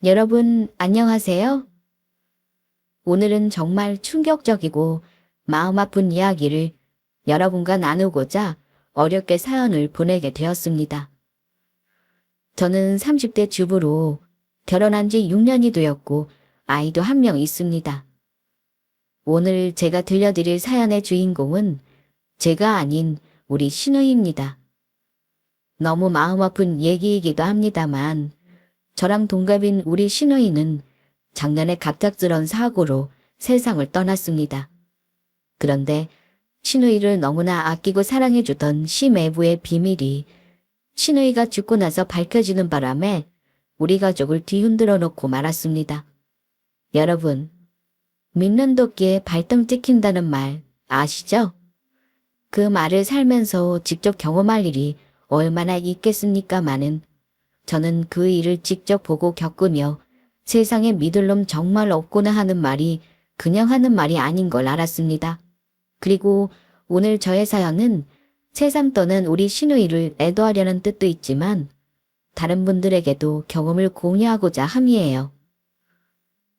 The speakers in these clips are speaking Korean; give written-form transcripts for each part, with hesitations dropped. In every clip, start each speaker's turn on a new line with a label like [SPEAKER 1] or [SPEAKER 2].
[SPEAKER 1] 여러분, 안녕하세요. 오늘은 정말 충격적이고 마음 아픈 이야기를 여러분과 나누고자 어렵게 사연을 보내게 되었습니다. 저는 30대 주부로 결혼한 지 6년이 되었고 아이도 한 명 있습니다. 오늘 제가 들려드릴 사연의 주인공은 제가 아닌 우리 시누이입니다. 너무 마음 아픈 얘기이기도 합니다만 저랑 동갑인 우리 시누이는 작년에 갑작스런 사고로 세상을 떠났습니다. 그런데 시누이를 너무나 아끼고 사랑해주던 시매부의 비밀이 시누이가 죽고 나서 밝혀지는 바람에 우리 가족을 뒤흔들어 놓고 말았습니다. 여러분, 믿는 도끼에 발등 찍힌다는 말 아시죠? 그 말을 살면서 직접 경험할 일이 얼마나 있겠습니까마는 저는 그 일을 직접 보고 겪으며 세상에 믿을 놈 정말 없구나 하는 말이 그냥 하는 말이 아닌 걸 알았습니다. 그리고 오늘 저의 사연은 세상 떠난 우리 시누이를 애도하려는 뜻도 있지만 다른 분들에게도 경험을 공유하고자 함이에요.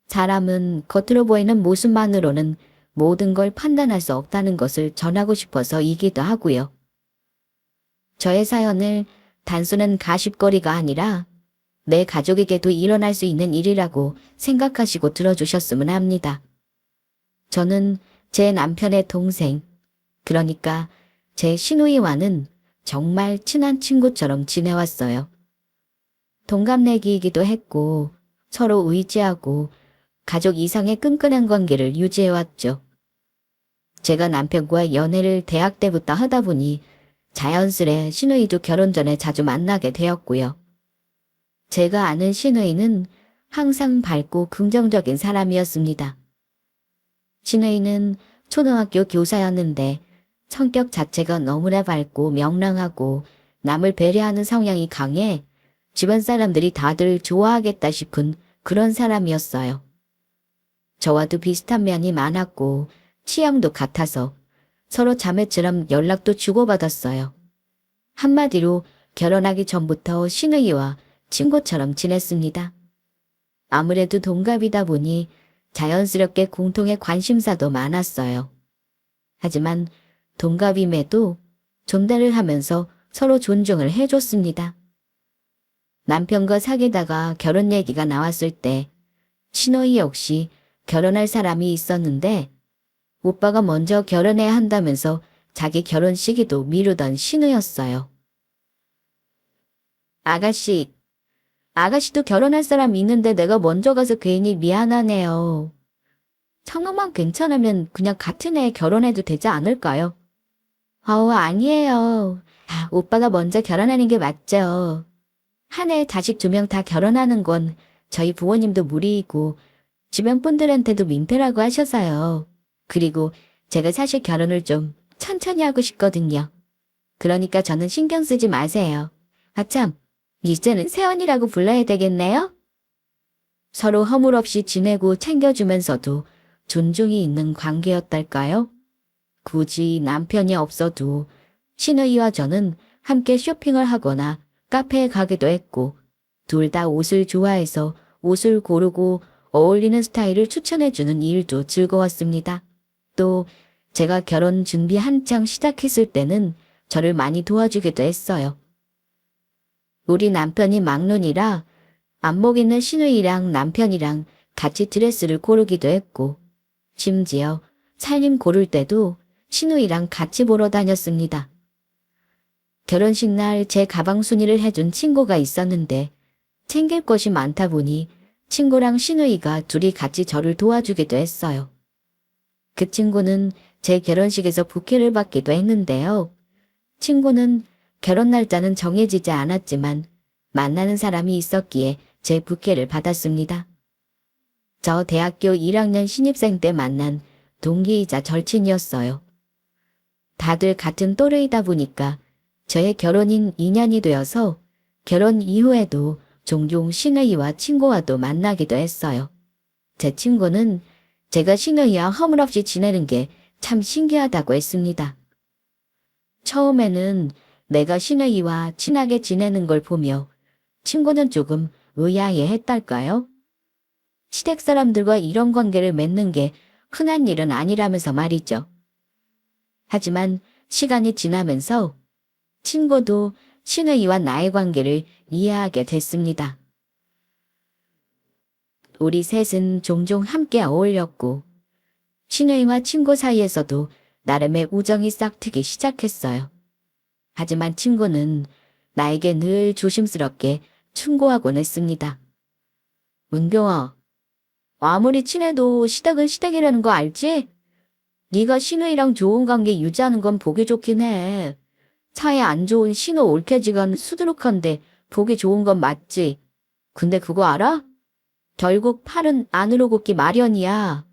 [SPEAKER 1] 사람은 겉으로 보이는 모습만으로는 모든 걸 판단할 수 없다는 것을 전하고 싶어서이기도 하고요. 저의 사연을 단순한 가십거리가 아니라 내 가족에게도 일어날 수 있는 일이라고 생각하시고 들어주셨으면 합니다. 저는 제 남편의 동생, 그러니까 제 시누이와는 정말 친한 친구처럼 지내왔어요. 동갑내기이기도 했고 서로 의지하고 가족 이상의 끈끈한 관계를 유지해왔죠. 제가 남편과 연애를 대학 때부터 하다 보니 자연스레 시누이도 결혼 전에 자주 만나게 되었고요. 제가 아는 시누이는 항상 밝고 긍정적인 사람이었습니다. 시누이는 초등학교 교사였는데 성격 자체가 너무나 밝고 명랑하고 남을 배려하는 성향이 강해 집안 사람들이 다들 좋아하겠다 싶은 그런 사람이었어요. 저와도 비슷한 면이 많았고 취향도 같아서 서로 자매처럼 연락도 주고받았어요. 한마디로 결혼하기 전부터 시누이와 친구처럼 지냈습니다. 아무래도 동갑이다 보니 자연스럽게 공통의 관심사도 많았어요. 하지만 동갑임에도 존대를 하면서 서로 존중을 해줬습니다. 남편과 사귀다가 결혼 얘기가 나왔을 때 시누이 역시 결혼할 사람이 있었는데 오빠가 먼저 결혼해야 한다면서 자기 결혼 시기도 미루던 시누였어요. 아가씨도 결혼할 사람 있는데 내가 먼저 가서 괜히 미안하네요. 상황만 괜찮으면 그냥 같은 해에 결혼해도 되지 않을까요? 아니에요. 오빠가 먼저 결혼하는 게 맞죠. 한 해에 자식 2명 다 결혼하는 건 저희 부모님도 무리이고 주변 분들한테도 민폐라고 하셔서요. 그리고 제가 사실 결혼을 좀 천천히 하고 싶거든요. 그러니까 저는 신경 쓰지 마세요. 참, 이제는 새언니라고 불러야 되겠네요? 서로 허물없이 지내고 챙겨주면서도 존중이 있는 관계였달까요? 굳이 남편이 없어도 시누이와 저는 함께 쇼핑을 하거나 카페에 가기도 했고 둘 다 옷을 좋아해서 옷을 고르고 어울리는 스타일을 추천해주는 일도 즐거웠습니다. 또 제가 결혼 준비 한창 시작했을 때는 저를 많이 도와주기도 했어요. 우리 남편이 막눈이라 안목 있는 시누이랑 남편이랑 같이 드레스를 고르기도 했고 심지어 살림 고를 때도 시누이랑 같이 보러 다녔습니다. 결혼식 날 제 가방 순위를 해준 친구가 있었는데 챙길 것이 많다 보니 친구랑 시누이가 둘이 같이 저를 도와주기도 했어요. 그 친구는 제 결혼식에서 부케를 받기도 했는데요. 친구는 결혼 날짜는 정해지지 않았지만 만나는 사람이 있었기에 제 부케를 받았습니다. 저 대학교 1학년 신입생 때 만난 동기이자 절친이었어요. 다들 같은 또래이다 보니까 저의 결혼인 2년이 되어서 결혼 이후에도 종종 시누이와 친구와도 만나기도 했어요. 제 친구는 제가 시누이와 허물없이 지내는 게 참 신기하다고 했습니다. 처음에는 내가 시누이와 친하게 지내는 걸 보며 친구는 조금 의아해 했달까요? 시댁 사람들과 이런 관계를 맺는 게 흔한 일은 아니라면서 말이죠. 하지만 시간이 지나면서 친구도 신우이와 나의 관계를 이해하게 됐습니다. 우리 셋은 종종 함께 어울렸고 신우이와 친구 사이에서도 나름의 우정이 싹트기 시작했어요. 하지만 친구는 나에게 늘 조심스럽게 충고하곤 했습니다. 은경아, 아무리 친해도 시댁은 시댁이라는 거 알지? 네가 신우이랑 좋은 관계 유지하는 건 보기 좋긴 해. 사이 안 좋은 신우 올케지간 수두룩한데 보기 좋은 건 맞지. 근데 그거 알아? 결국 팔은 안으로 굽기 마련이야.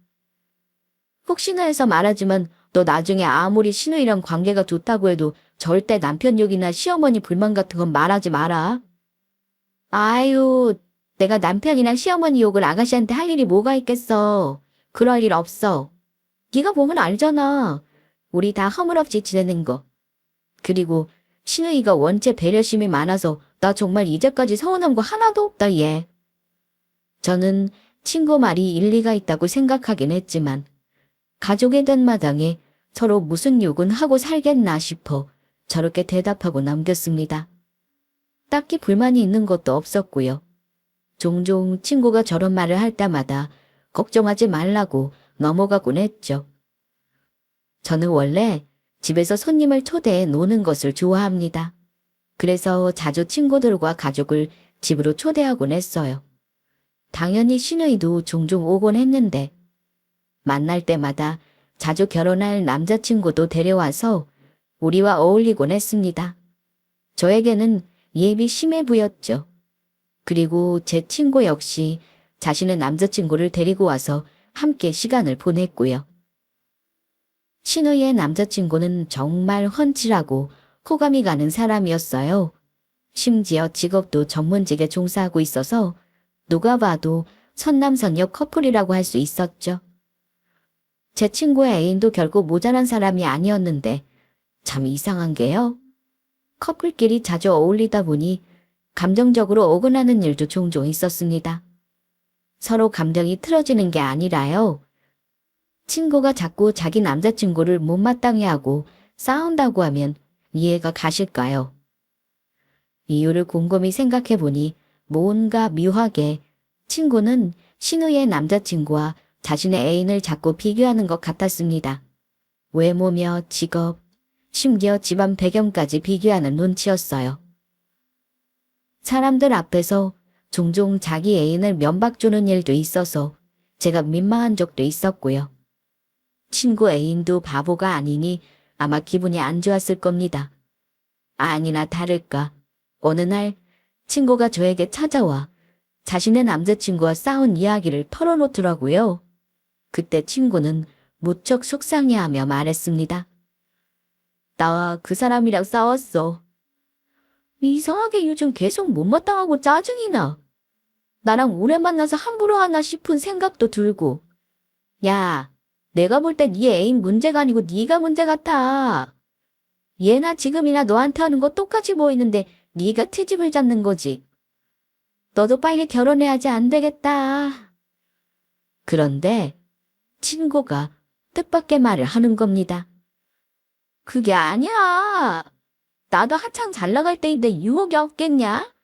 [SPEAKER 1] 혹시나 해서 말하지만 너 나중에 아무리 신우이랑 관계가 좋다고 해도 절대 남편 욕이나 시어머니 불만 같은 건 말하지 마라. 아유, 내가 남편이랑 시어머니 욕을 아가씨한테 할 일이 뭐가 있겠어. 그럴 일 없어. 네가 보면 알잖아. 우리 다 허물없이 지내는 거. 그리고 신우이가 원체 배려심이 많아서 나 정말 이제까지 서운한 거 하나도 없다 얘. 저는 친구 말이 일리가 있다고 생각하긴 했지만 가족이 된 마당에 서로 무슨 욕은 하고 살겠나 싶어 저렇게 대답하고 남겼습니다. 딱히 불만이 있는 것도 없었고요. 종종 친구가 저런 말을 할 때마다 걱정하지 말라고 넘어가곤 했죠. 저는 원래 집에서 손님을 초대해 노는 것을 좋아합니다. 그래서 자주 친구들과 가족을 집으로 초대하곤 했어요. 당연히 신우이도 종종 오곤 했는데 만날 때마다 자주 결혼할 남자친구도 데려와서 우리와 어울리곤 했습니다. 저에게는 예비 심해부였죠. 그리고 제 친구 역시 자신의 남자친구를 데리고 와서 함께 시간을 보냈고요. 신우이의 남자친구는 정말 훤칠하고 호감이 가는 사람이었어요. 심지어 직업도 전문직에 종사하고 있어서 누가 봐도 선남선녀 커플이라고 할 수 있었죠. 제 친구의 애인도 결국 모자란 사람이 아니었는데 참 이상한 게요. 커플끼리 자주 어울리다 보니 감정적으로 어긋나는 일도 종종 있었습니다. 서로 감정이 틀어지는 게 아니라요. 친구가 자꾸 자기 남자친구를 못마땅해 하고 싸운다고 하면 이해가 가실까요? 이유를 곰곰이 생각해 보니 뭔가 묘하게 친구는 신우의 남자친구와 자신의 애인을 자꾸 비교하는 것 같았습니다. 외모며 직업, 심지어 집안 배경까지 비교하는 눈치였어요. 사람들 앞에서 종종 자기 애인을 면박 주는 일도 있어서 제가 민망한 적도 있었고요. 친구 애인도 바보가 아니니 아마 기분이 안 좋았을 겁니다. 아니나 다를까 어느 날 친구가 저에게 찾아와 자신의 남자친구와 싸운 이야기를 털어놓더라고요. 그때 친구는 무척 속상해하며 말했습니다. 나 그 사람이랑 싸웠어. 이상하게 요즘 계속 못마땅하고 짜증이 나. 나랑 오래 만나서 함부로 하나 싶은 생각도 들고. 야, 내가 볼 때 네 애인 문제가 아니고 네가 문제 같아. 얘나 지금이나 너한테 하는 거 똑같이 보이는데 네가 트집을 잡는 거지. 너도 빨리 결혼해야지 안 되겠다. 그런데 친구가 뜻밖의 말을 하는 겁니다. 그게 아니야. 나도 한창 잘 나갈 때인데 유혹이 없겠냐?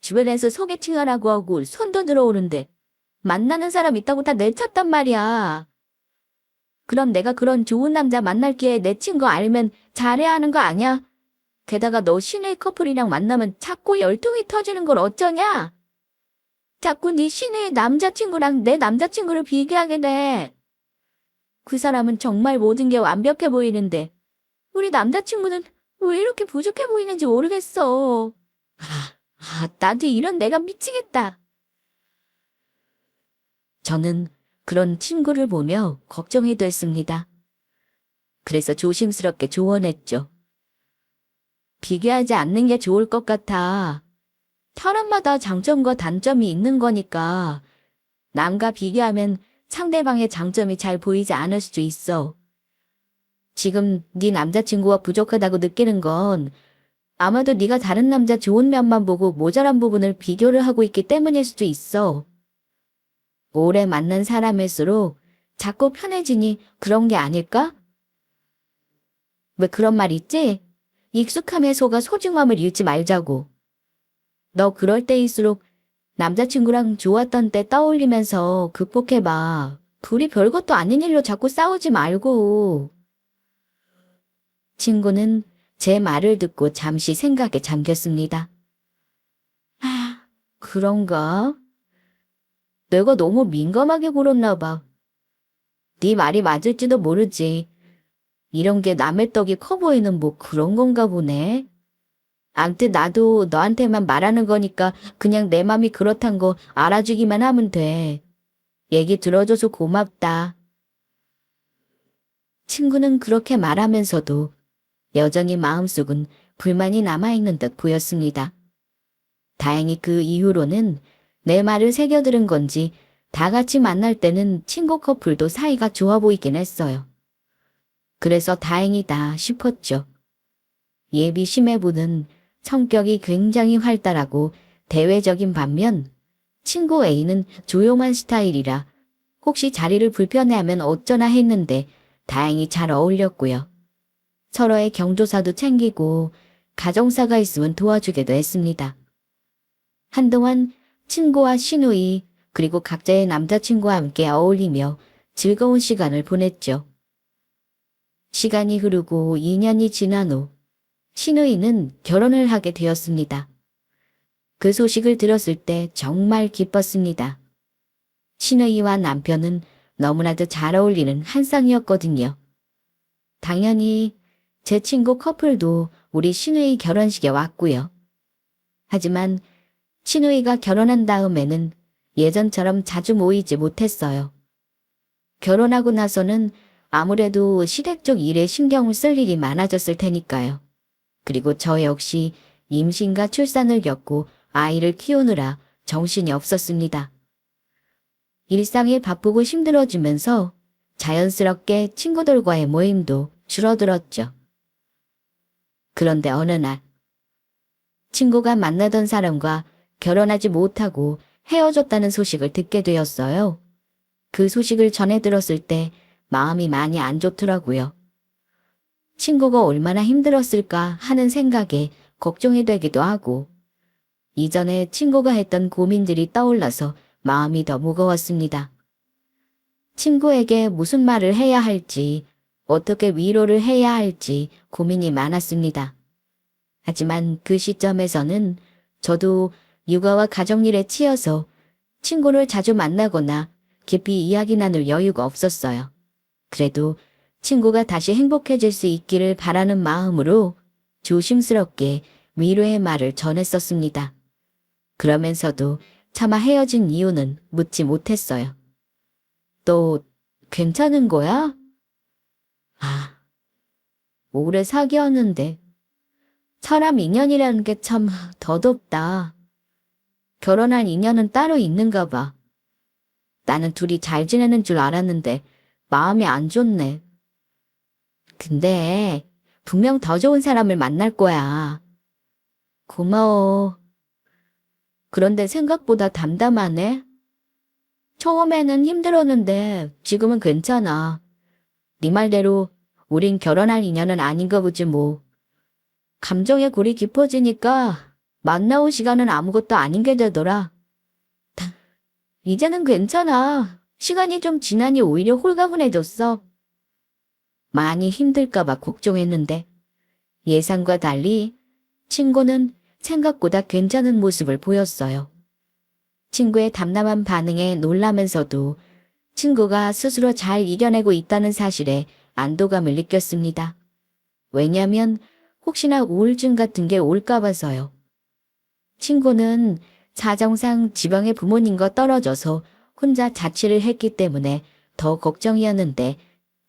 [SPEAKER 1] 주변에서 소개팅하라고 하고 손도 들어오는데 만나는 사람 있다고 다 내쳤단 말이야. 그럼 내가 그런 좋은 남자 만날 기회에 내친 거 알면 잘해야 하는 거 아니야? 게다가 너 시내 커플이랑 만나면 자꾸 열통이 터지는 걸 어쩌냐? 자꾸 네 시내의 남자친구랑 내 남자친구를 비교하게 돼. 그 사람은 정말 모든 게 완벽해 보이는데 우리 남자친구는 왜 이렇게 부족해 보이는지 모르겠어. 나도 이런 내가 미치겠다. 저는 그런 친구를 보며 걱정이 됐습니다. 그래서 조심스럽게 조언했죠. 비교하지 않는 게 좋을 것 같아. 사람마다 장점과 단점이 있는 거니까 남과 비교하면 상대방의 장점이 잘 보이지 않을 수도 있어. 지금 네 남자친구가 부족하다고 느끼는 건 아마도 네가 다른 남자 좋은 면만 보고 모자란 부분을 비교를 하고 있기 때문일 수도 있어. 오래 만난 사람일수록 자꾸 편해지니 그런 게 아닐까? 왜 그런 말 있지? 익숙함에 속아 소중함을 잃지 말자고. 너 그럴 때일수록 남자친구랑 좋았던 때 떠올리면서 극복해봐. 둘이 별것도 아닌 일로 자꾸 싸우지 말고. 친구는 제 말을 듣고 잠시 생각에 잠겼습니다. 그런가? 내가 너무 민감하게 굴었나 봐. 네 말이 맞을지도 모르지. 이런 게 남의 떡이 커 보이는 뭐 그런 건가 보네. 암튼 나도 너한테만 말하는 거니까 그냥 내 맘이 그렇단 거 알아주기만 하면 돼. 얘기 들어줘서 고맙다. 친구는 그렇게 말하면서도 여전히 마음속은 불만이 남아있는 듯 보였습니다. 다행히 그 이후로는 내 말을 새겨들은 건지 다 같이 만날 때는 친구 커플도 사이가 좋아 보이긴 했어요. 그래서 다행이다 싶었죠. 예비 심해부는 성격이 굉장히 활달하고 대외적인 반면 친구 A는 조용한 스타일이라 혹시 자리를 불편해하면 어쩌나 했는데 다행히 잘 어울렸고요. 서로의 경조사도 챙기고 가정사가 있으면 도와주기도 했습니다. 한동안 친구와 시누이 그리고 각자의 남자친구와 함께 어울리며 즐거운 시간을 보냈죠. 시간이 흐르고 2년이 지난 후 시누이는 결혼을 하게 되었습니다. 그 소식을 들었을 때 정말 기뻤습니다. 시누이와 남편은 너무나도 잘 어울리는 한 쌍이었거든요. 당연히 제 친구 커플도 우리 시누이 결혼식에 왔고요. 하지만 시누이가 결혼한 다음에는 예전처럼 자주 모이지 못했어요. 결혼하고 나서는 아무래도 시댁 일에 신경을 쓸 일이 많아졌을 테니까요. 그리고 저 역시 임신과 출산을 겪고 아이를 키우느라 정신이 없었습니다. 일상이 바쁘고 힘들어지면서 자연스럽게 친구들과의 모임도 줄어들었죠. 그런데 어느 날 친구가 만나던 사람과 결혼하지 못하고 헤어졌다는 소식을 듣게 되었어요. 그 소식을 전해 들었을 때 마음이 많이 안 좋더라고요. 친구가 얼마나 힘들었을까 하는 생각에 걱정이 되기도 하고 이전에 친구가 했던 고민들이 떠올라서 마음이 더 무거웠습니다. 친구에게 무슨 말을 해야 할지, 어떻게 위로를 해야 할지 고민이 많았습니다. 하지만 그 시점에서는 저도 육아와 가정일에 치여서 친구를 자주 만나거나 깊이 이야기 나눌 여유가 없었어요. 그래도 친구가 다시 행복해질 수 있기를 바라는 마음으로 조심스럽게 위로의 말을 전했었습니다. 그러면서도 차마 헤어진 이유는 묻지 못했어요. 너 괜찮은 거야? 오래 사귀었는데 사람 인연이라는 게 참 더덥다. 결혼할 인연은 따로 있는가 봐. 나는 둘이 잘 지내는 줄 알았는데 마음이 안 좋네. 근데 분명 더 좋은 사람을 만날 거야. 고마워. 그런데 생각보다 담담하네. 처음에는 힘들었는데 지금은 괜찮아. 네 말대로 우린 결혼할 인연은 아닌가 보지 뭐. 감정의 골이 깊어지니까 만나올 시간은 아무것도 아닌 게 되더라. 이제는 괜찮아. 시간이 좀 지나니 오히려 홀가분해졌어. 많이 힘들까봐 걱정했는데 예상과 달리 친구는 생각보다 괜찮은 모습을 보였어요. 친구의 담담한 반응에 놀라면서도 친구가 스스로 잘 이겨내고 있다는 사실에 안도감을 느꼈습니다. 왜냐면 혹시나 우울증 같은 게 올까 봐서요. 친구는 사정상 지방의 부모님과 떨어져서 혼자 자취를 했기 때문에 더 걱정이었는데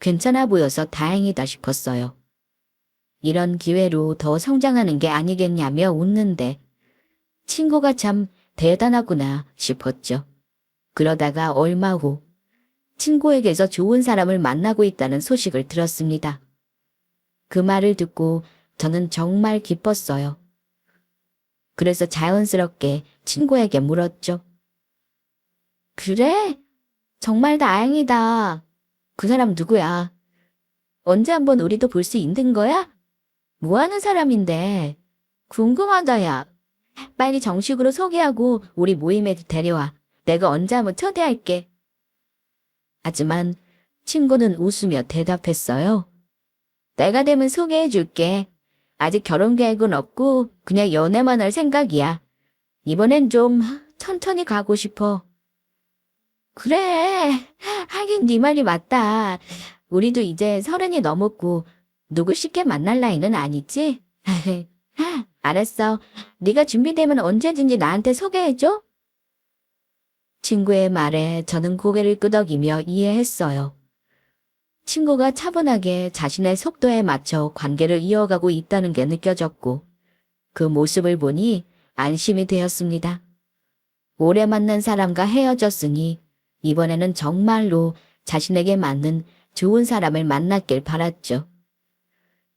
[SPEAKER 1] 괜찮아 보여서 다행이다 싶었어요. 이런 기회로 더 성장하는 게 아니겠냐며 웃는데 친구가 참 대단하구나 싶었죠. 그러다가 얼마 후 친구에게서 좋은 사람을 만나고 있다는 소식을 들었습니다. 그 말을 듣고 저는 정말 기뻤어요. 그래서 자연스럽게 친구에게 물었죠. 그래? 정말 다행이다. 그 사람 누구야? 언제 한번 우리도 볼 수 있는 거야? 뭐 하는 사람인데? 궁금하다, 야. 빨리 정식으로 소개하고 우리 모임에 데려와. 내가 언제 한번 초대할게. 하지만 친구는 웃으며 대답했어요. 내가 되면 소개해줄게. 아직 결혼 계획은 없고 그냥 연애만 할 생각이야. 이번엔 좀 천천히 가고 싶어. 그래, 하긴 네 말이 맞다. 우리도 이제 30이 넘었고 누구 쉽게 만날 나이는 아니지? 알았어. 네가 준비되면 언제든지 나한테 소개해줘. 친구의 말에 저는 고개를 끄덕이며 이해했어요. 친구가 차분하게 자신의 속도에 맞춰 관계를 이어가고 있다는 게 느껴졌고 그 모습을 보니 안심이 되었습니다. 오래 만난 사람과 헤어졌으니 이번에는 정말로 자신에게 맞는 좋은 사람을 만났길 바랐죠.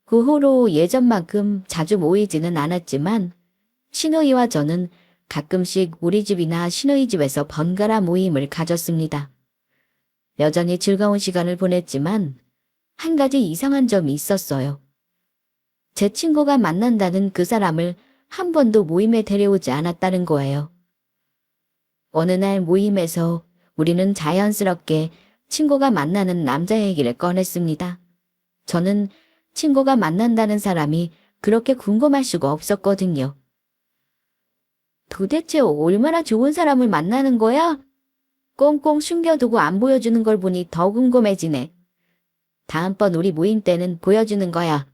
[SPEAKER 1] 그 후로 예전만큼 자주 모이지는 않았지만 신우이와 저는 가끔씩 우리 집이나 신우이 집에서 번갈아 모임을 가졌습니다. 여전히 즐거운 시간을 보냈지만 한 가지 이상한 점이 있었어요. 제 친구가 만난다는 그 사람을 한 번도 모임에 데려오지 않았다는 거예요. 어느 날 모임에서 우리는 자연스럽게 친구가 만나는 남자 얘기를 꺼냈습니다. 저는 친구가 만난다는 사람이 그렇게 궁금할 수가 없었거든요. 도대체 얼마나 좋은 사람을 만나는 거야? 꽁꽁 숨겨두고 안 보여주는 걸 보니 더 궁금해지네. 다음번 우리 모임 때는 보여주는 거야.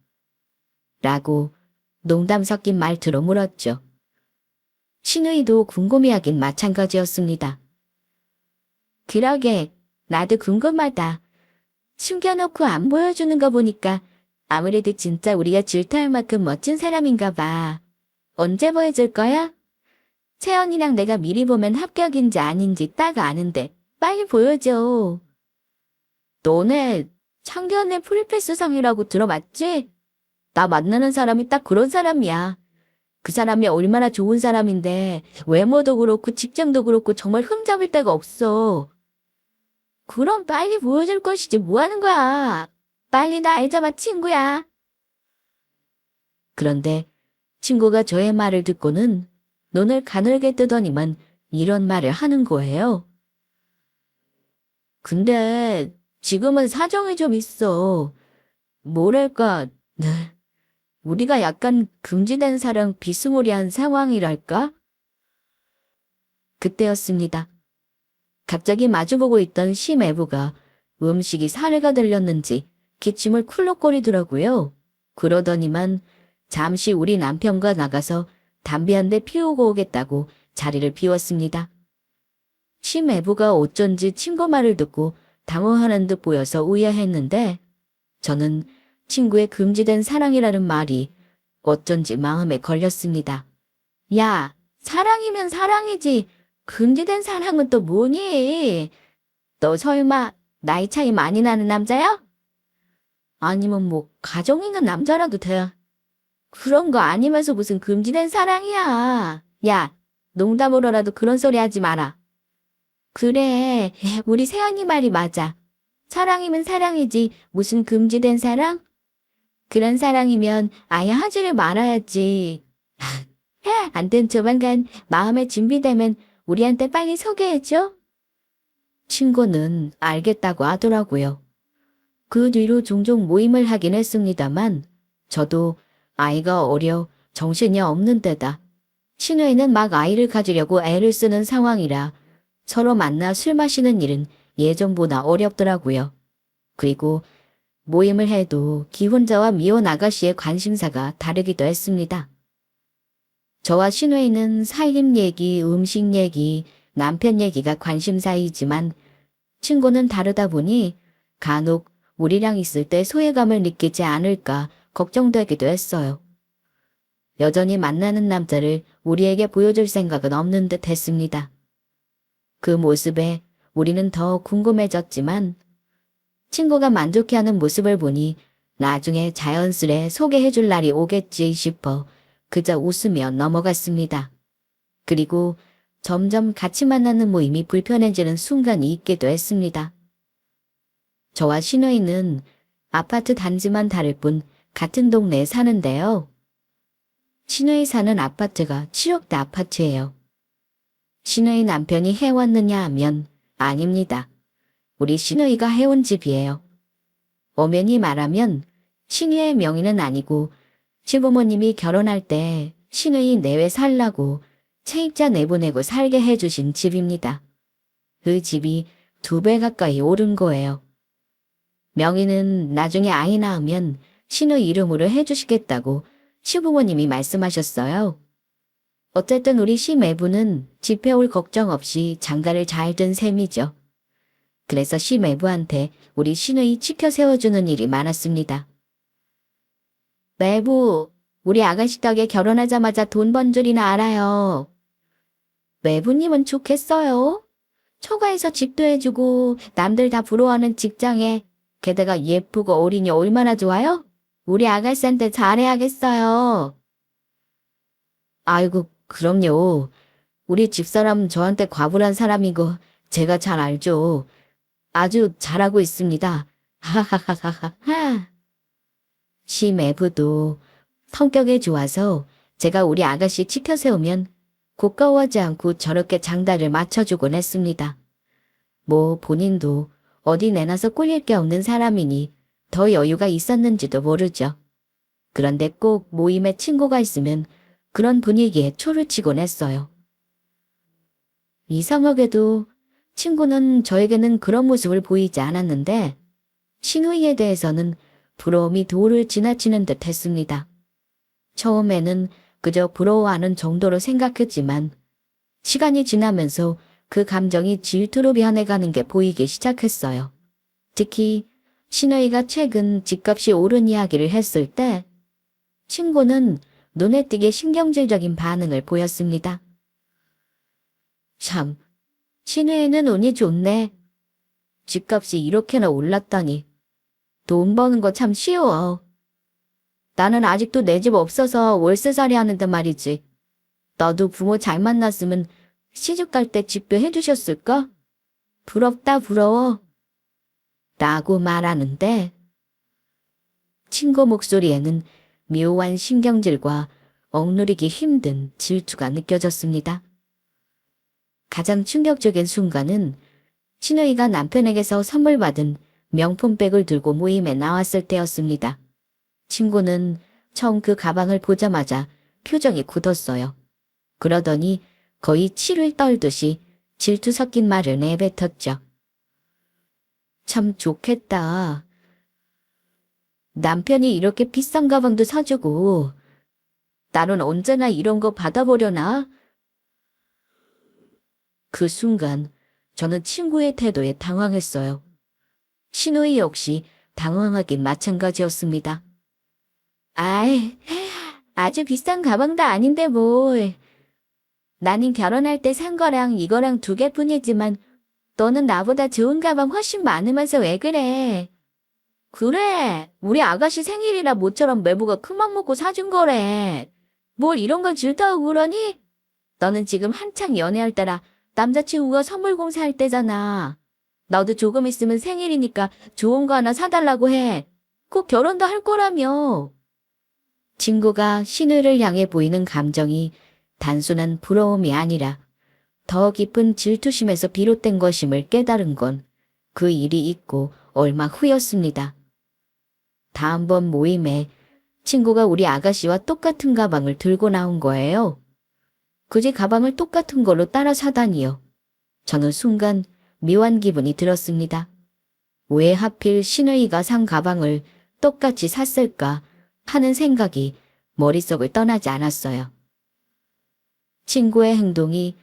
[SPEAKER 1] 라고 농담 섞인 말투로 물었죠. 신우이도 궁금해하긴 마찬가지였습니다. 그러게, 나도 궁금하다. 숨겨놓고 안 보여주는 거 보니까 아무래도 진짜 우리가 질투할 만큼 멋진 사람인가 봐. 언제 보여줄 거야? 채연이랑 내가 미리 보면 합격인지 아닌지 딱 아는데 빨리 보여줘. 너네 창견의 프리패스상이라고 들어봤지? 나 만나는 사람이 딱 그런 사람이야. 그 사람이 얼마나 좋은 사람인데 외모도 그렇고 직장도 그렇고 정말 흠잡을 데가 없어. 그럼 빨리 보여줄 것이지 뭐 하는 거야. 빨리 날 잡아 친구야. 그런데 친구가 저의 말을 듣고는 눈을 가늘게 뜨더니만 이런 말을 하는 거예요. 근데 지금은 사정이 좀 있어. 뭐랄까, 우리가 약간 금지된 사랑 비스무리한 상황이랄까? 그때였습니다. 갑자기 마주보고 있던 심애부가 음식이 사례가 들렸는지 기침을 쿨럭거리더라고요. 그러더니만 잠시 우리 남편과 나가서 담배 한 대 피우고 오겠다고 자리를 비웠습니다. 심애부가 어쩐지 친구 말을 듣고 당황하는 듯 보여서 의아했는데 저는 친구의 금지된 사랑이라는 말이 어쩐지 마음에 걸렸습니다. 야, 사랑이면 사랑이지. 금지된 사랑은 또 뭐니? 너 설마 나이 차이 많이 나는 남자야? 아니면 뭐 가정 있는 남자라도 돼. 그런 거 아니면서 무슨 금지된 사랑이야. 야, 농담으로라도 그런 소리 하지 마라. 그래, 우리 세연이 말이 맞아. 사랑이면 사랑이지 무슨 금지된 사랑? 그런 사랑이면 아예 하지를 말아야지. 안된 조만간 마음에 준비되면 우리한테 빨리 소개해줘. 친구는 알겠다고 하더라고요. 그 뒤로 종종 모임을 하긴 했습니다만 저도 아이가 어려 정신이 없는 데다 신우이는 막 아이를 가지려고 애를 쓰는 상황이라 서로 만나 술 마시는 일은 예전보다 어렵더라고요. 그리고 모임을 해도 기혼자와 미혼 아가씨의 관심사가 다르기도 했습니다. 저와 신우이는 살림 얘기, 음식 얘기, 남편 얘기가 관심사이지만 친구는 다르다 보니 간혹 우리랑 있을 때 소외감을 느끼지 않을까 걱정되기도 했어요. 여전히 만나는 남자를 우리에게 보여줄 생각은 없는 듯 했습니다. 그 모습에 우리는 더 궁금해졌지만 친구가 만족해하는 모습을 보니 나중에 자연스레 소개해줄 날이 오겠지 싶어 그저 웃으며 넘어갔습니다. 그리고 점점 같이 만나는 모임이 불편해지는 순간이 있기도 했습니다. 저와 신우이는 아파트 단지만 다를 뿐 같은 동네에 사는데요. 신우이 사는 아파트가 7억대 아파트예요. 신우이 남편이 해왔느냐 하면 아닙니다. 우리 신우이가 해온 집이에요. 엄연히 말하면 신우이의 명의는 아니고 시부모님이 결혼할 때 신우이 내외 살라고 세입자 내보내고 살게 해주신 집입니다. 그 집이 2배 가까이 오른 거예요. 명의는 나중에 아이 낳으면 신우이 이름으로 해주시겠다고 시부모님이 말씀하셨어요. 어쨌든 우리 시매부는 집 해올 걱정 없이 장가를 잘 든 셈이죠. 그래서 시매부한테 우리 신우이 치켜 세워주는 일이 많았습니다. 매부, 우리 아가씨 덕에 결혼하자마자 돈 번 줄이나 알아요. 매부님은 좋겠어요. 처가에서 집도 해주고 남들 다 부러워하는 직장에 게다가 예쁘고 어린이 얼마나 좋아요? 우리 아가씨한테 잘해야겠어요. 아이고, 그럼요. 우리 집사람 저한테 과분한 사람이고 제가 잘 알죠. 아주 잘하고 있습니다. 하하하하하. 시매부도 성격이 좋아서 제가 우리 아가씨 치켜 세우면 고가워하지 않고 저렇게 장단을 맞춰주곤 했습니다. 뭐 본인도 어디 내놔서 꿀릴 게 없는 사람이니 더 여유가 있었는지도 모르죠. 그런데 꼭 모임에 친구가 있으면 그런 분위기에 초를 치곤 했어요. 이상하게도 친구는 저에게는 그런 모습을 보이지 않았는데 신우이에 대해서는 부러움이 도를 지나치는 듯 했습니다. 처음에는 그저 부러워하는 정도로 생각했지만 시간이 지나면서 그 감정이 질투로 변해가는 게 보이기 시작했어요. 특히 신우이가 최근 집값이 오른 이야기를 했을 때 친구는 눈에 띄게 신경질적인 반응을 보였습니다. 참, 신우이는 운이 좋네. 집값이 이렇게나 올랐다니. 돈 버는 거 참 쉬워. 나는 아직도 내 집 없어서 월세살이 하는데 말이지. 너도 부모 잘 만났으면 시집 갈 때 집도 해주셨을까? 부럽다 부러워. 라고 말하는데 친구 목소리에는 묘한 신경질과 억누르기 힘든 질투가 느껴졌습니다. 가장 충격적인 순간은 신우이가 남편에게서 선물 받은 명품백을 들고 모임에 나왔을 때였습니다. 친구는 처음 그 가방을 보자마자 표정이 굳었어요. 그러더니 거의 치를 떨듯이 질투 섞인 말을 내뱉었죠. 참 좋겠다. 남편이 이렇게 비싼 가방도 사주고 나는 언제나 이런 거 받아보려나? 그 순간 저는 친구의 태도에 당황했어요. 신우이 역시 당황하긴 마찬가지였습니다. 아이, 아주 비싼 가방도 아닌데 뭘. 나는 결혼할 때 산 거랑 이거랑 2개뿐이지만 너는 나보다 좋은 가방 훨씬 많으면서 왜 그래? 그래, 우리 아가씨 생일이라 모처럼 매부가 큰맘 먹고 사준 거래. 뭘 이런 걸 질투하고 그러니? 너는 지금 한창 연애할 때라 남자친구가 선물 공세할 때잖아. 너도 조금 있으면 생일이니까 좋은 거 하나 사달라고 해. 꼭 결혼도 할 거라며. 친구가 신우를 향해 보이는 감정이 단순한 부러움이 아니라 더 깊은 질투심에서 비롯된 것임을 깨달은 건 그 일이 있고 얼마 후였습니다. 다음번 모임에 친구가 우리 아가씨와 똑같은 가방을 들고 나온 거예요. 굳이 가방을 똑같은 걸로 따라 사다니요. 저는 순간 묘한 기분이 들었습니다. 왜 하필 신우이가 산 가방을 똑같이 샀을까 하는 생각이 머릿속을 떠나지 않았어요. 친구의 행동이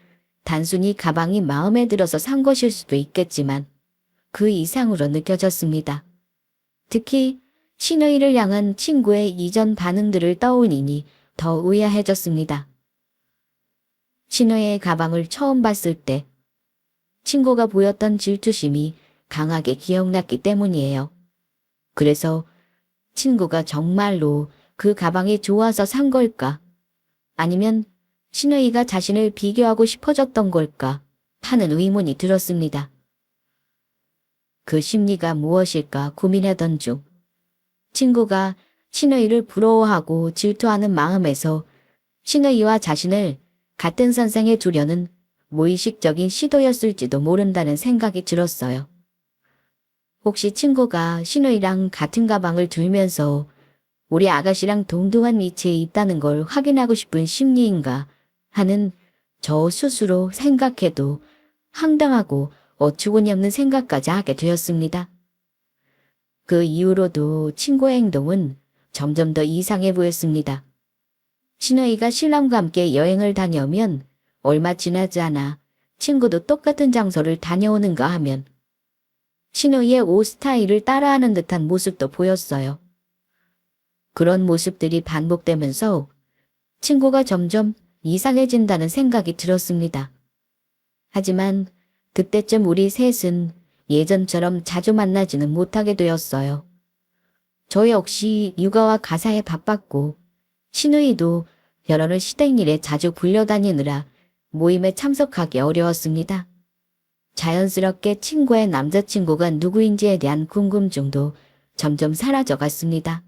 [SPEAKER 1] 단순히 가방이 마음에 들어서 산 것일 수도 있겠지만 그 이상으로 느껴졌습니다. 특히 신우이를 향한 친구의 이전 반응들을 떠올리니 더 의아해졌습니다. 신우이의 가방을 처음 봤을 때 친구가 보였던 질투심이 강하게 기억났기 때문이에요. 그래서 친구가 정말로 그 가방이 좋아서 산 걸까? 아니면 신우이가 자신을 비교하고 싶어졌던 걸까 하는 의문이 들었습니다. 그 심리가 무엇일까 고민하던 중 친구가 신우이를 부러워하고 질투하는 마음에서 신우이와 자신을 같은 선상에 두려는 무의식적인 시도였을지도 모른다는 생각이 들었어요. 혹시 친구가 신우이랑 같은 가방을 들면서 우리 아가씨랑 동등한 위치에 있다는 걸 확인하고 싶은 심리인가 하는 저 스스로 생각해도 황당하고 어처구니 없는 생각까지 하게 되었습니다. 그 이후로도 친구의 행동은 점점 더 이상해 보였습니다. 신우이가 신랑과 함께 여행을 다녀오면 얼마 지나지 않아 친구도 똑같은 장소를 다녀오는가 하면 신우이의 옷 스타일을 따라하는 듯한 모습도 보였어요. 그런 모습들이 반복되면서 친구가 점점 이상해진다는 생각이 들었습니다. 하지만 그때쯤 우리 셋은 예전처럼 자주 만나지는 못하게 되었어요. 저 역시 육아와 가사에 바빴고 신우이도 여러 시댁 일에 자주 불려다니느라 모임에 참석하기 어려웠습니다. 자연스럽게 친구의 남자친구가 누구인지에 대한 궁금증도 점점 사라져 갔습니다.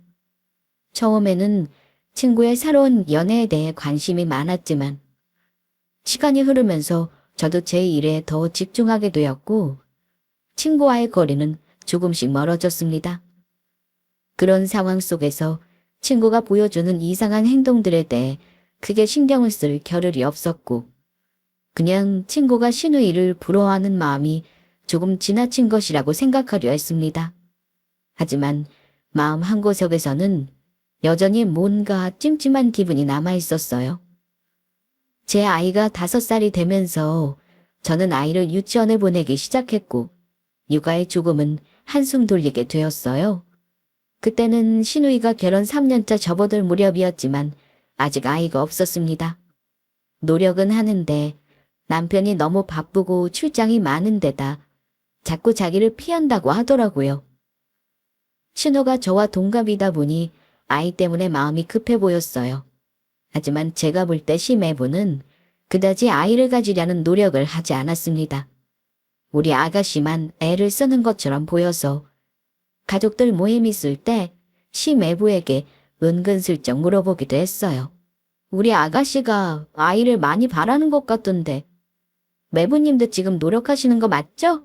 [SPEAKER 1] 처음에는 친구의 새로운 연애에 대해 관심이 많았지만 시간이 흐르면서 저도 제 일에 더 집중하게 되었고 친구와의 거리는 조금씩 멀어졌습니다. 그런 상황 속에서 친구가 보여주는 이상한 행동들에 대해 크게 신경을 쓸 겨를이 없었고 그냥 친구가 신우이를 부러워하는 마음이 조금 지나친 것이라고 생각하려 했습니다. 하지만 마음 한구석에서는 여전히 뭔가 찜찜한 기분이 남아 있었어요. 제 아이가 5살이 되면서 저는 아이를 유치원에 보내기 시작했고 육아의 죽음은 한숨 돌리게 되었어요. 그때는 신우이가 결혼 3년차 접어들 무렵이었지만 아직 아이가 없었습니다. 노력은 하는데 남편이 너무 바쁘고 출장이 많은 데다 자꾸 자기를 피한다고 하더라고요. 신우가 저와 동갑이다 보니 아이 때문에 마음이 급해 보였어요. 하지만 제가 볼 때 심해부는 그다지 아이를 가지려는 노력을 하지 않았습니다. 우리 아가씨만 애를 쓰는 것처럼 보여서 가족들 모임 있을 때 심해부에게 은근슬쩍 물어보기도 했어요. 우리 아가씨가 아이를 많이 바라는 것 같던데 매부님도 지금 노력하시는 거 맞죠?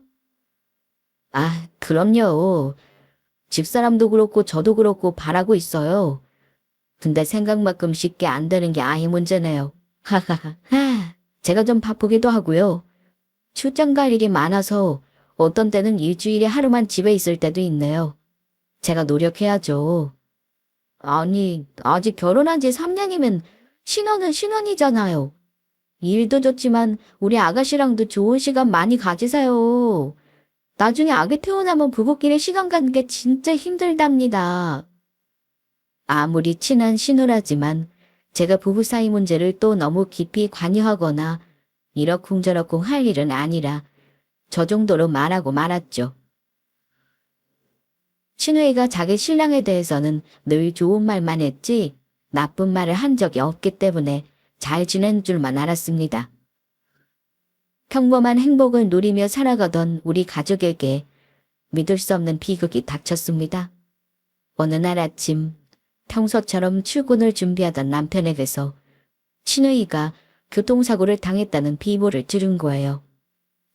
[SPEAKER 1] 아, 그럼요. 집사람도 그렇고 저도 그렇고 바라고 있어요. 근데 생각만큼 쉽게 안 되는 게 아이 문제네요. 하하하. 제가 좀 바쁘기도 하고요. 출장 갈 일이 많아서 어떤 때는 일주일에 하루만 집에 있을 때도 있네요. 제가 노력해야죠. 아니, 아직 결혼한 지 3년이면 신혼은 신혼이잖아요. 일도 좋지만 우리 아가씨랑도 좋은 시간 많이 가지세요. 나중에 아기 태어나면 부부끼리 시간 가는 게 진짜 힘들답니다. 아무리 친한 신우라지만 제가 부부 사이 문제를 또 너무 깊이 관여하거나 이러쿵저러쿵 할 일은 아니라 저 정도로 말하고 말았죠. 신우이가 자기 신랑에 대해서는 늘 좋은 말만 했지 나쁜 말을 한 적이 없기 때문에 잘 지낸 줄만 알았습니다. 평범한 행복을 누리며 살아가던 우리 가족에게 믿을 수 없는 비극이 닥쳤습니다. 어느 날 아침 평소처럼 출근을 준비하던 남편에게서 신우이가 교통사고를 당했다는 비보를 들은 거예요.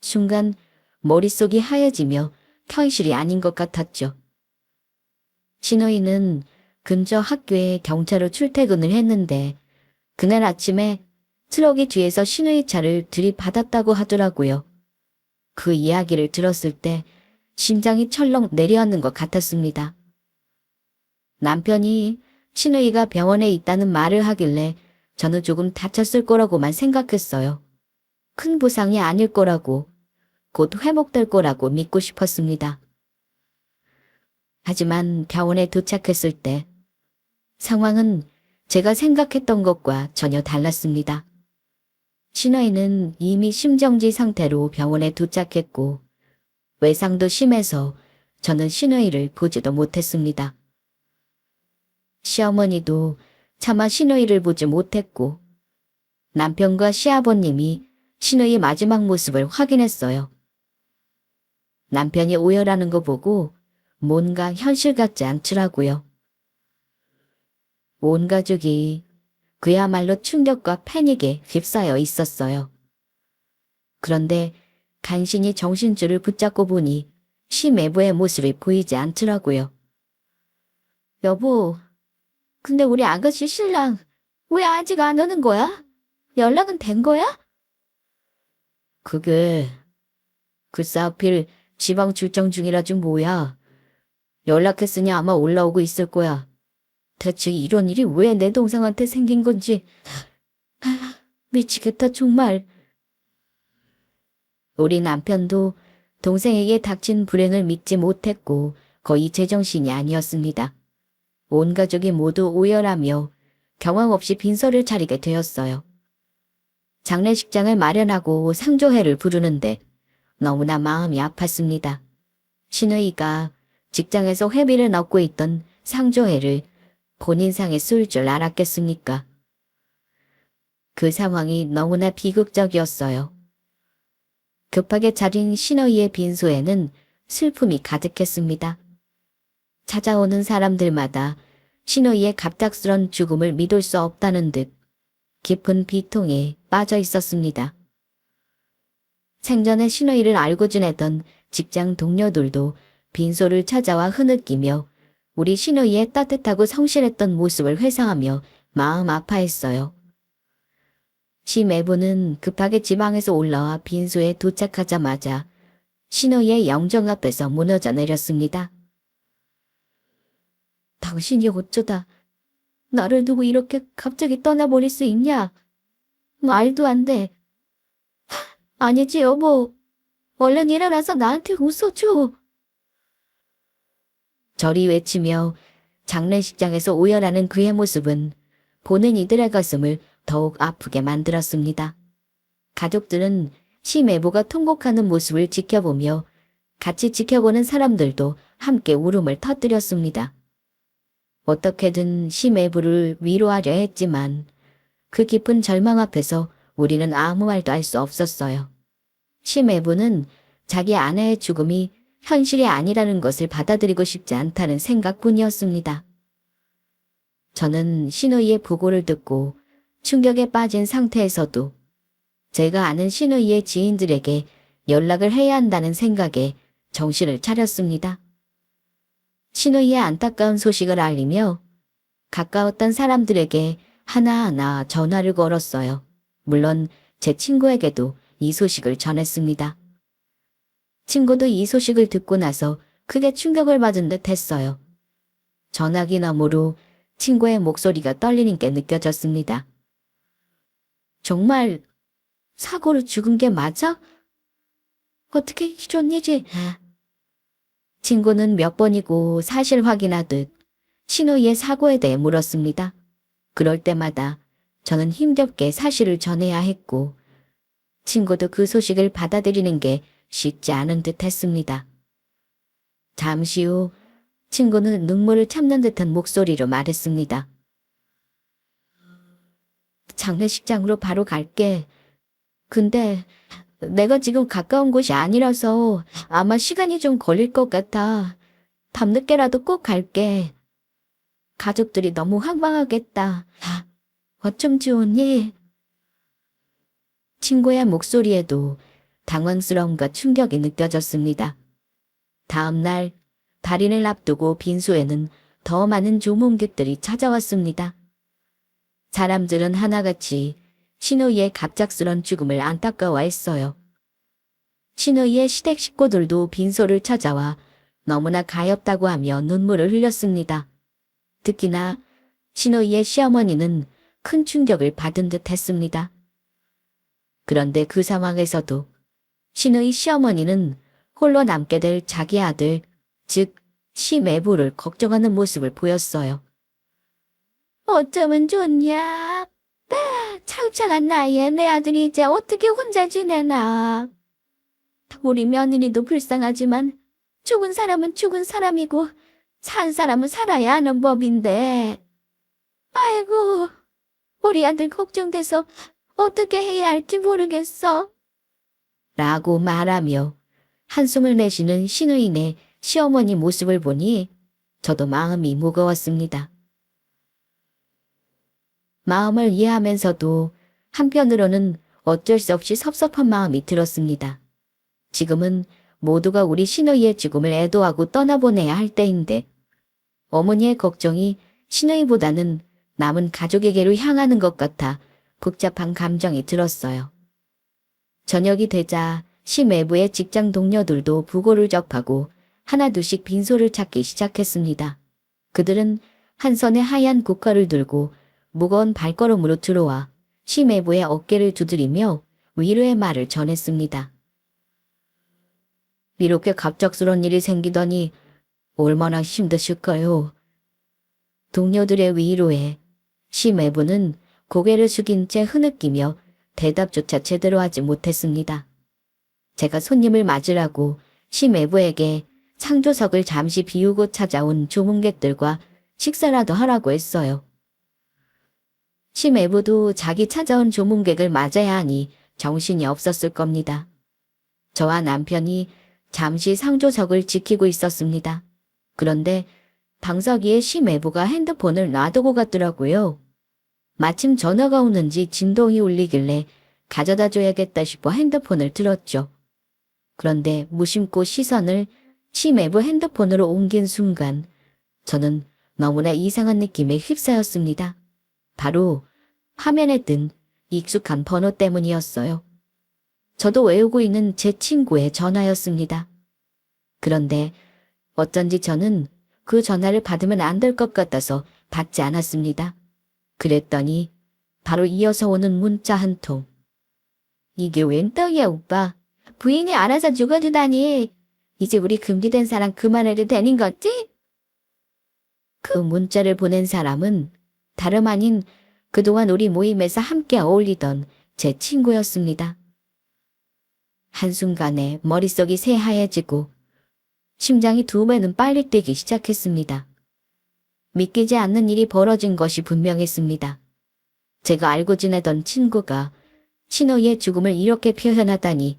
[SPEAKER 1] 순간 머릿속이 하얘지며 현실이 아닌 것 같았죠. 신우이는 근처 학교에 경차로 출퇴근을 했는데 그날 아침에 트럭이 뒤에서 신우이 차를 들이받았다고 하더라고요. 그 이야기를 들었을 때 심장이 철렁 내려앉는 것 같았습니다. 남편이 신우이가 병원에 있다는 말을 하길래 저는 조금 다쳤을 거라고만 생각했어요. 큰 부상이 아닐 거라고, 곧 회복될 거라고 믿고 싶었습니다. 하지만 병원에 도착했을 때 상황은 제가 생각했던 것과 전혀 달랐습니다. 신우이는 이미 심정지 상태로 병원에 도착했고 외상도 심해서 저는 신우이를 보지도 못했습니다. 시어머니도 차마 신우이를 보지 못했고 남편과 시아버님이 신우의 마지막 모습을 확인했어요. 남편이 오열하는 거 보고 뭔가 현실 같지 않더라고요. 온 가족이 그야말로 충격과 패닉에 휩싸여 있었어요. 그런데 간신히 정신줄을 붙잡고 보니 시매부의 모습이 보이지 않더라고요. 여보, 근데 우리 아가씨 신랑 왜 아직 안 오는 거야? 연락은 된 거야? 그게 글쎄 하필 지방 출장 중이라지 뭐야. 연락했으니 아마 올라오고 있을 거야. 대체 이런 일이 왜 내 동생한테 생긴 건지. 미치겠다 정말. 우리 남편도 동생에게 닥친 불행을 믿지 못했고 거의 제정신이 아니었습니다. 온 가족이 모두 오열하며 경황 없이 빈소를 차리게 되었어요. 장례식장을 마련하고 상조회를 부르는데 너무나 마음이 아팠습니다. 신우이가 직장에서 회비를 넣고 있던 상조회를 본인 상에 쏠 줄 알았겠습니까? 그 상황이 너무나 비극적이었어요. 급하게 차린 신우이의 빈소에는 슬픔이 가득했습니다. 찾아오는 사람들마다 신우이의 갑작스런 죽음을 믿을 수 없다는 듯 깊은 비통에 빠져 있었습니다. 생전에 신우이를 알고 지내던 직장 동료들도 빈소를 찾아와 흐느끼며 우리 신우이의 따뜻하고 성실했던 모습을 회상하며 마음 아파했어요. 시매부는 급하게 지방에서 올라와 빈소에 도착하자마자 신우이의 영정 앞에서 무너져 내렸습니다. 당신이 어쩌다 나를 두고 이렇게 갑자기 떠나버릴 수 있냐? 말도 안 돼. 아니지 여보. 얼른 일어나서 나한테 웃어줘. 저리 외치며 장례식장에서 오열하는 그의 모습은 보는 이들의 가슴을 더욱 아프게 만들었습니다. 가족들은 시매부가 통곡하는 모습을 지켜보며 같이 지켜보는 사람들도 함께 울음을 터뜨렸습니다. 어떻게든 시매부를 위로하려 했지만 그 깊은 절망 앞에서 우리는 아무 말도 할 수 없었어요. 시매부는 자기 아내의 죽음이 현실이 아니라는 것을 받아들이고 싶지 않다는 생각뿐이었습니다. 저는 신우이의 부고를 듣고 충격에 빠진 상태에서도 제가 아는 신우이의 지인들에게 연락을 해야 한다는 생각에 정신을 차렸습니다. 신우이의 안타까운 소식을 알리며 가까웠던 사람들에게 하나하나 전화를 걸었어요. 물론 제 친구에게도 이 소식을 전했습니다. 친구도 이 소식을 듣고 나서 크게 충격을 받은 듯 했어요. 전화기 너머로 친구의 목소리가 떨리는 게 느껴졌습니다. 정말 사고로 죽은 게 맞아? 어떻게 이런 일이? 친구는 몇 번이고 사실 확인하듯 신우이의 사고에 대해 물었습니다. 그럴 때마다 저는 힘겹게 사실을 전해야 했고 친구도 그 소식을 받아들이는 게 쉽지 않은 듯 했습니다. 잠시 후 친구는 눈물을 참는 듯한 목소리로 말했습니다. 장례식장으로 바로 갈게. 근데 내가 지금 가까운 곳이 아니라서 아마 시간이 좀 걸릴 것 같아. 밤늦게라도 꼭 갈게. 가족들이 너무 황망하겠다. 어쩜 좋으니? 친구의 목소리에도 당황스러움과 충격이 느껴졌습니다. 다음 날 달인을 앞두고 빈소에는 더 많은 조문객들이 찾아왔습니다. 사람들은 하나같이 신우이의 갑작스런 죽음을 안타까워했어요. 신우이의 시댁 식구들도 빈소를 찾아와 너무나 가엾다고 하며 눈물을 흘렸습니다. 특히나 신우이의 시어머니는 큰 충격을 받은 듯 했습니다. 그런데 그 상황에서도 신우이 시어머니는 홀로 남게 될 자기 아들, 즉 시매부를 걱정하는 모습을 보였어요. 어쩌면 좋냐? 창창한 나이에 내 아들이 이제 어떻게 혼자 지내나. 우리 며느리도 불쌍하지만 죽은 사람은 죽은 사람이고 산 사람은 살아야 하는 법인데. 아이고, 우리 아들 걱정돼서 어떻게 해야 할지 모르겠어. 라고 말하며 한숨을 내쉬는 신우이네 시어머니 모습을 보니 저도 마음이 무거웠습니다. 마음을 이해하면서도 한편으로는 어쩔 수 없이 섭섭한 마음이 들었습니다. 지금은 모두가 우리 신우이의 죽음을 애도하고 떠나보내야 할 때인데 어머니의 걱정이 신우이보다는 남은 가족에게로 향하는 것 같아 복잡한 감정이 들었어요. 저녁이 되자 시 외부의 직장 동료들도 부고를 접하고 하나둘씩 빈소를 찾기 시작했습니다. 그들은 한 손에 하얀 국화를 들고 무거운 발걸음으로 들어와 시 외부의 어깨를 두드리며 위로의 말을 전했습니다. 이렇게 갑작스런 일이 생기더니 얼마나 힘드실까요? 동료들의 위로에 시 외부는 고개를 숙인 채 흐느끼며 대답조차 제대로 하지 못했습니다. 제가 손님을 맞으라고 시 외부에게 상조석을 잠시 비우고 찾아온 조문객들과 식사라도 하라고 했어요. 시 외부도 자기 찾아온 조문객을 맞아야 하니 정신이 없었을 겁니다. 저와 남편이 잠시 상조석을 지키고 있었습니다. 그런데 방석위에 시 외부가 핸드폰을 놔두고 갔더라고요. 마침 전화가 오는지 진동이 울리길래 가져다 줘야겠다 싶어 핸드폰을 들었죠. 그런데 무심코 시선을 시 외부 핸드폰으로 옮긴 순간 저는 너무나 이상한 느낌에 휩싸였습니다. 바로 화면에 뜬 익숙한 번호 때문이었어요. 저도 외우고 있는 제 친구의 전화였습니다. 그런데 어쩐지 저는 그 전화를 받으면 안 될 것 같아서 받지 않았습니다. 그랬더니 바로 이어서 오는 문자 한 통. 이게 웬 떡이야 오빠. 부인이 알아서 죽어주다니. 이제 우리 금지된 사람 그만해도 되는 거지? 그 문자를 보낸 사람은 다름 아닌 그동안 우리 모임에서 함께 어울리던 제 친구였습니다. 한순간에 머릿속이 새하얘지고 심장이 두 배는 빨리 뛰기 시작했습니다. 믿기지 않는 일이 벌어진 것이 분명했습니다. 제가 알고 지내던 친구가 신우이의 죽음을 이렇게 표현하다니,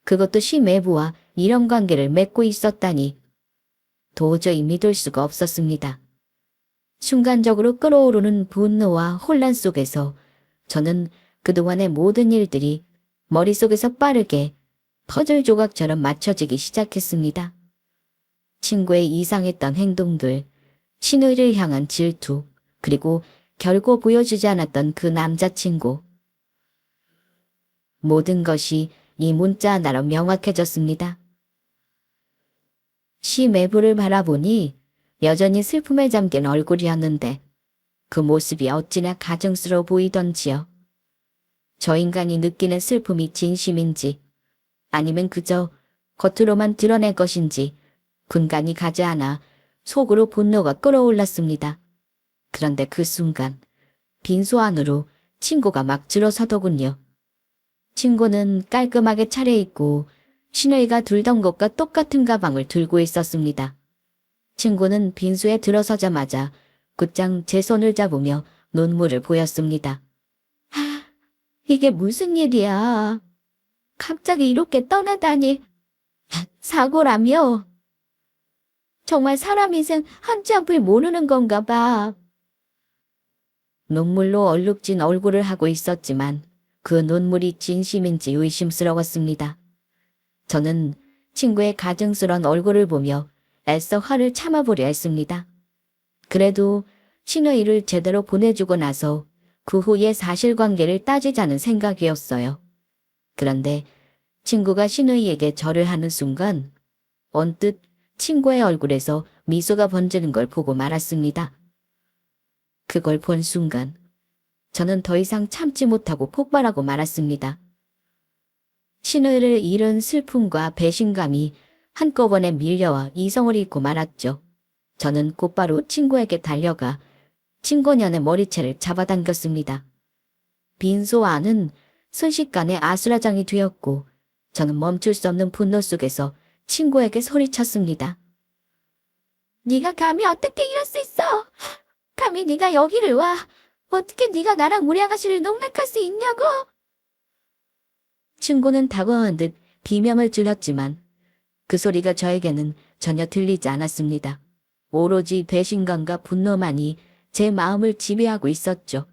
[SPEAKER 1] 그것도 시 외부와 이런 관계를 맺고 있었다니 도저히 믿을 수가 없었습니다. 순간적으로 끓어오르는 분노와 혼란 속에서 저는 그동안의 모든 일들이 머릿속에서 빠르게 퍼즐 조각처럼 맞춰지기 시작했습니다. 친구의 이상했던 행동들, 신우이를 향한 질투, 그리고 결코 보여주지 않았던 그 남자친구. 모든 것이 이 문자 하나로 명확해졌습니다. 시 외부를 바라보니 여전히 슬픔에 잠긴 얼굴이었는데 그 모습이 어찌나 가증스러워 보이던지요. 저 인간이 느끼는 슬픔이 진심인지 아니면 그저 겉으로만 드러낼 것인지 분간이 가지 않아 속으로 분노가 끓어올랐습니다. 그런데 그 순간 빈소 안으로 친구가 막 들어서더군요. 친구는 깔끔하게 차려입고 신우이가 들던 것과 똑같은 가방을 들고 있었습니다. 친구는 빈소에 들어서자마자 곧장 제 손을 잡으며 눈물을 보였습니다. 이게 무슨 일이야. 갑자기 이렇게 떠나다니. 사고라며. 정말 사람 인생 한치 앞을 모르는 건가 봐. 눈물로 얼룩진 얼굴을 하고 있었지만 그 눈물이 진심인지 의심스러웠습니다. 저는 친구의 가증스러운 얼굴을 보며 애써 화를 참아보려 했습니다. 그래도 신우이를 제대로 보내주고 나서 그 후의 사실관계를 따지자는 생각이었어요. 그런데 친구가 신우이에게 절을 하는 순간 언뜻 친구의 얼굴에서 미소가 번지는 걸 보고 말았습니다. 그걸 본 순간 저는 더 이상 참지 못하고 폭발하고 말았습니다. 신우이를 잃은 슬픔과 배신감이 한꺼번에 밀려와 이성을 잃고 말았죠. 저는 곧바로 친구에게 달려가 친구년의 머리채를 잡아당겼습니다. 빈소 안은 순식간에 아수라장이 되었고 저는 멈출 수 없는 분노 속에서 친구에게 소리쳤습니다. 네가 감히 어떻게 이럴 수 있어? 감히 네가 여기를 와. 어떻게 네가 나랑 우리 아가씨를 농락할 수 있냐고? 친구는 다가온 듯 비명을 질렀지만 그 소리가 저에게는 전혀 들리지 않았습니다. 오로지 배신감과 분노만이 제 마음을 지배하고 있었죠.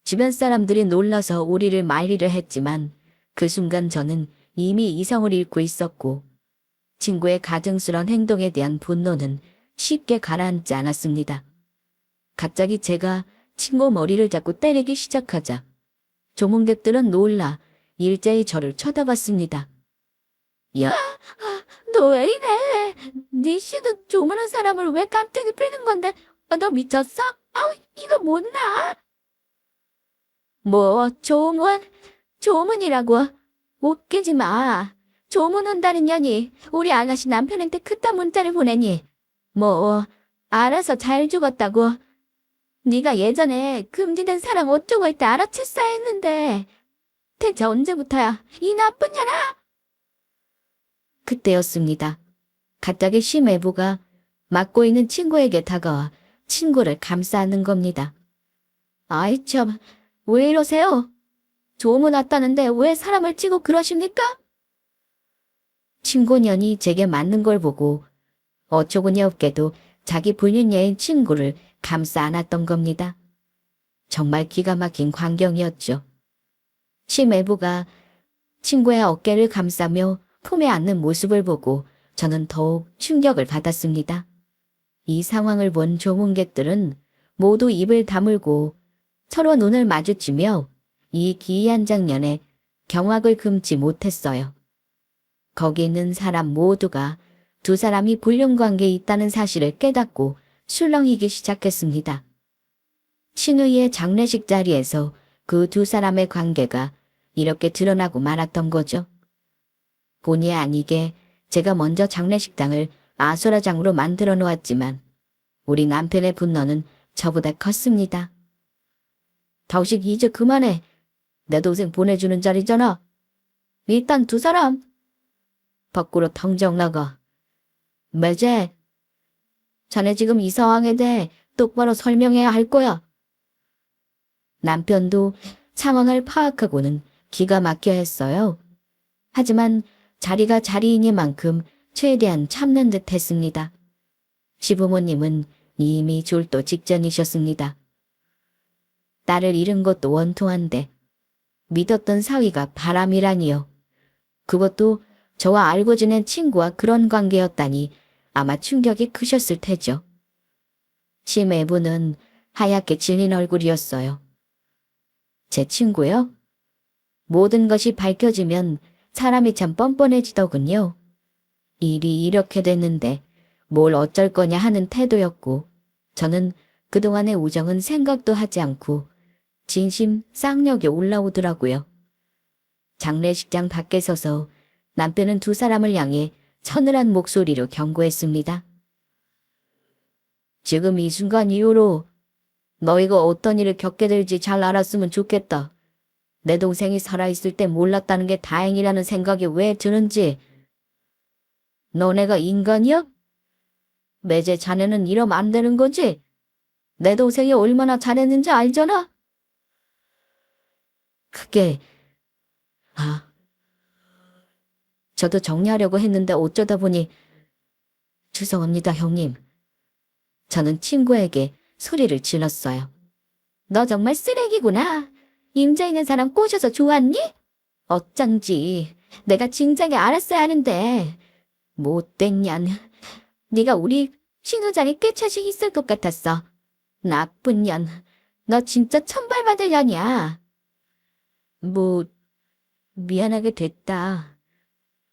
[SPEAKER 1] 주변 사람들이 놀라서 우리를 말리려 했지만 그 순간 저는 이미 이성을 잃고 있었고 친구의 가증스러운 행동에 대한 분노는 쉽게 가라앉지 않았습니다. 갑자기 제가 친구 머리를 잡고 때리기 시작하자 조문객들은 놀라 일제히 저를 쳐다봤습니다. 야, 너 왜 이래? 네 씨는 조문한 사람을 왜 깜짝이 피는 건데? 너 미쳤어? 아우, 이거 못나? 뭐, 조문이라고? 웃기지 마. 조문한다는 년이 우리 아가씨 남편한테 그딴 문자를 보내니. 뭐, 알아서 잘 죽었다고. 네가 예전에 금지된 사랑 어쩌고 할 때 알아챘어야 했는데. 대체 언제부터야, 이 나쁜 년아? 그때였습니다. 갑자기 심외부가 맡고 있는 친구에게 다가와 친구를 감싸는 겁니다. 아이 참, 왜 이러세요? 조문 왔다는데 왜 사람을 치고 그러십니까? 친구년이 제게 맞는 걸 보고 어처구니 없게도 자기 본인애인 친구를 감싸 안았던 겁니다. 정말 기가 막힌 광경이었죠. 심외부가 친구의 어깨를 감싸며 품에 안는 모습을 보고 저는 더욱 충격을 받았습니다. 이 상황을 본 조문객들은 모두 입을 다물고 서로 눈을 마주치며 이 기이한 장면에 경악을 금치 못했어요. 거기 있는 사람 모두가 두 사람이 불륜관계에 있다는 사실을 깨닫고 술렁이기 시작했습니다. 신우이의 장례식 자리에서 그 두 사람의 관계가 이렇게 드러나고 말았던 거죠. 본의 아니게 제가 먼저 장례식장을 아수라장으로 만들어 놓았지만 우리 남편의 분노는 저보다 컸습니다. 다우식 이제 그만해. 내 동생 보내주는 자리잖아. 일단 두 사람 밖으로 당장 나가. 매제, 자네 지금 이 상황에 대해 똑바로 설명해야 할 거야. 남편도 상황을 파악하고는 기가 막혀 했어요. 하지만 자리가 자리이니만큼 최대한 참는 듯 했습니다. 시부모님은 이미 졸도 직전이셨습니다. 딸을 잃은 것도 원통한데 믿었던 사위가 바람이라니요. 그것도 저와 알고 지낸 친구와 그런 관계였다니 아마 충격이 크셨을 테죠. 심애부는 하얗게 질린 얼굴이었어요. 제 친구요? 모든 것이 밝혀지면 사람이 참 뻔뻔해지더군요. 일이 이렇게 됐는데 뭘 어쩔 거냐 하는 태도였고 저는 그동안의 우정은 생각도 하지 않고 진심 쌍욕이 올라오더라고요. 장례식장 밖에 서서 남편은 두 사람을 향해 서늘한 목소리로 경고했습니다. 지금 이 순간 이후로 너희가 어떤 일을 겪게 될지 잘 알았으면 좋겠다. 내 동생이 살아있을 때 몰랐다는 게 다행이라는 생각이 왜 드는지. 너네가 인간이야? 매제 자네는 이러면 안 되는 거지? 내 동생이 얼마나 잘했는지 알잖아? 그게... 저도 정리하려고 했는데 어쩌다 보니... 죄송합니다, 형님. 저는 친구에게 소리를 질렀어요. 너 정말 쓰레기구나. 임자 있는 사람 꼬셔서 좋았니? 어쩐지 내가 진작에 알았어야 하는데. 못된 년. 네가 우리 신우장에 깨차시 있을 것 같았어. 나쁜 년. 너 진짜 천벌받을 년이야. 미안하게 됐다.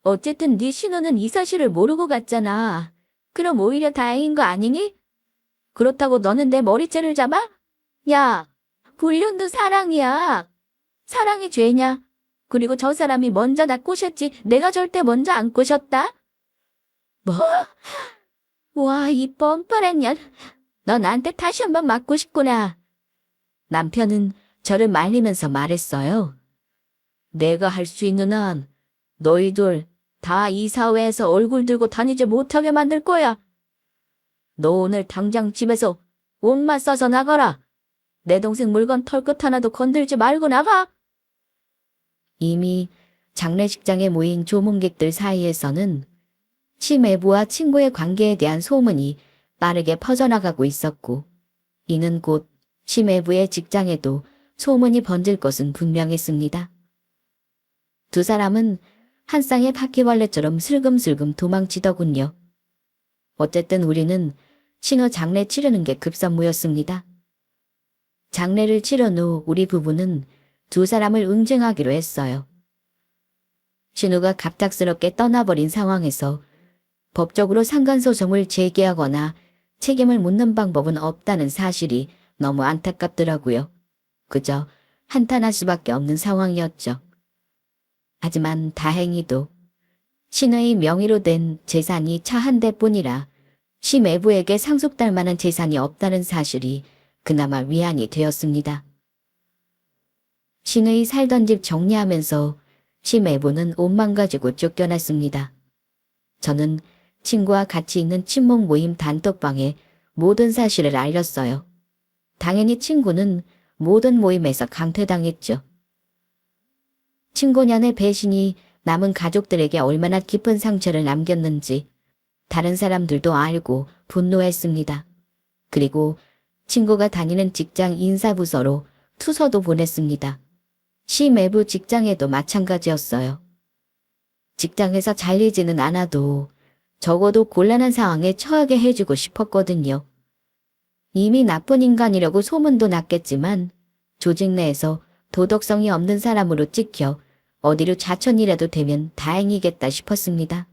[SPEAKER 1] 어쨌든 네 신우는 이 사실을 모르고 갔잖아. 그럼 오히려 다행인 거 아니니? 그렇다고 너는 내 머리채를 잡아? 야, 불륜도 사랑이야. 사랑이 죄냐? 그리고 저 사람이 먼저 나 꼬셨지 내가 절대 먼저 안 꼬셨다? 뭐? 와, 이 뻔뻔한 년. 너 나한테 다시 한번 맞고 싶구나. 남편은 저를 말리면서 말했어요. 내가 할 수 있는 한 너희들 다 이 사회에서 얼굴 들고 다니지 못하게 만들 거야. 너 오늘 당장 집에서 옷만 써서 나가라. 내 동생 물건 털끝 하나도 건들지 말고 나가! 이미 장례식장에 모인 조문객들 사이에서는 시매부와 친구의 관계에 대한 소문이 빠르게 퍼져나가고 있었고, 이는 곧 시매부의 직장에도 소문이 번질 것은 분명했습니다. 두 사람은 한 쌍의 바퀴벌레처럼 슬금슬금 도망치더군요. 어쨌든 우리는 신우 장례 치르는 게 급선무였습니다. 장례를 치른 후 우리 부부는 두 사람을 응징하기로 했어요. 신우가 갑작스럽게 떠나버린 상황에서 법적으로 상간소송을 제기하거나 책임을 묻는 방법은 없다는 사실이 너무 안타깝더라고요. 그저 한탄할 수밖에 없는 상황이었죠. 하지만 다행히도 신우의 명의로 된 재산이 차 한 대뿐이라 시매부에게 상속될 만한 재산이 없다는 사실이 그나마 위안이 되었습니다. 신우이 살던 집 정리하면서 시매부는 옷만 가지고 쫓겨났습니다. 저는 친구와 같이 있는 친목 모임 단톡방에 모든 사실을 알렸어요. 당연히 친구는 모든 모임에서 강퇴당했죠. 친고년의 배신이 남은 가족들에게 얼마나 깊은 상처를 남겼는지 다른 사람들도 알고 분노했습니다. 그리고 친구가 다니는 직장 인사부서로 투서도 보냈습니다. 시매부 직장에도 마찬가지였어요. 직장에서 잘리지는 않아도 적어도 곤란한 상황에 처하게 해주고 싶었거든요. 이미 나쁜 인간이라고 소문도 났겠지만 조직 내에서 도덕성이 없는 사람으로 찍혀 어디로 자천이라도 되면 다행이겠다 싶었습니다.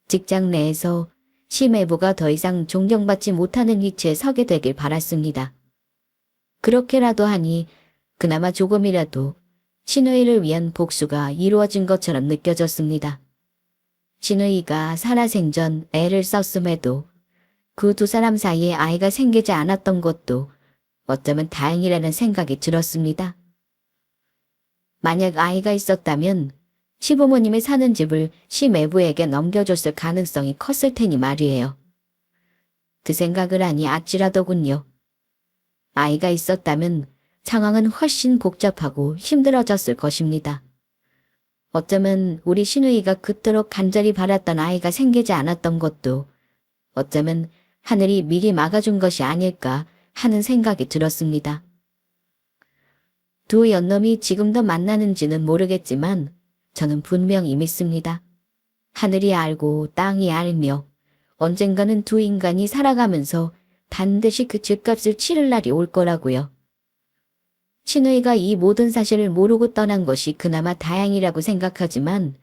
[SPEAKER 1] 직장 내에서 시매부가 더 이상 존경받지 못하는 위치에 서게 되길 바랐습니다. 그렇게라도 하니 그나마 조금이라도 신우이를 위한 복수가 이루어진 것처럼 느껴졌습니다. 신우이가 살아생전 애를 썼음에도 그 두 사람 사이에 아이가 생기지 않았던 것도 어쩌면 다행이라는 생각이 들었습니다. 만약 아이가 있었다면 시부모님이 사는 집을 시매부에게 넘겨줬을 가능성이 컸을 테니 말이에요. 그 생각을 하니 아찔하더군요. 아이가 있었다면 상황은 훨씬 복잡하고 힘들어졌을 것입니다. 어쩌면 우리 신우이가 그토록 간절히 바랐던 아이가 생기지 않았던 것도 어쩌면 하늘이 미리 막아준 것이 아닐까 하는 생각이 들었습니다. 두 연놈이 지금도 만나는지는 모르겠지만 저는 분명히 믿습니다. 하늘이 알고 땅이 알며 언젠가는 두 인간이 살아가면서 반드시 그 죗값을 치를 날이 올 거라고요. 신우이가 이 모든 사실을 모르고 떠난 것이 그나마 다행이라고 생각하지만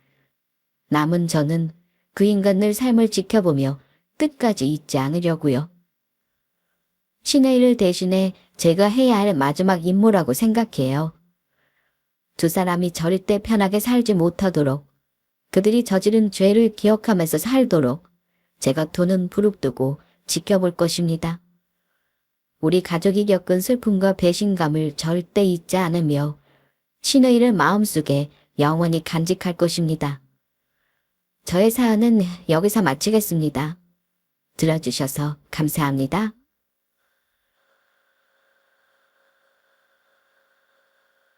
[SPEAKER 1] 남은 저는 그 인간들 삶을 지켜보며 끝까지 잊지 않으려고요. 신우이를 대신해 제가 해야 할 마지막 임무라고 생각해요. 두 사람이 절대 편하게 살지 못하도록, 그들이 저지른 죄를 기억하면서 살도록 제가 돈은 부릅뜨고 지켜볼 것입니다. 우리 가족이 겪은 슬픔과 배신감을 절대 잊지 않으며 신우이를 마음속에 영원히 간직할 것입니다. 저의 사연은 여기서 마치겠습니다. 들어주셔서 감사합니다.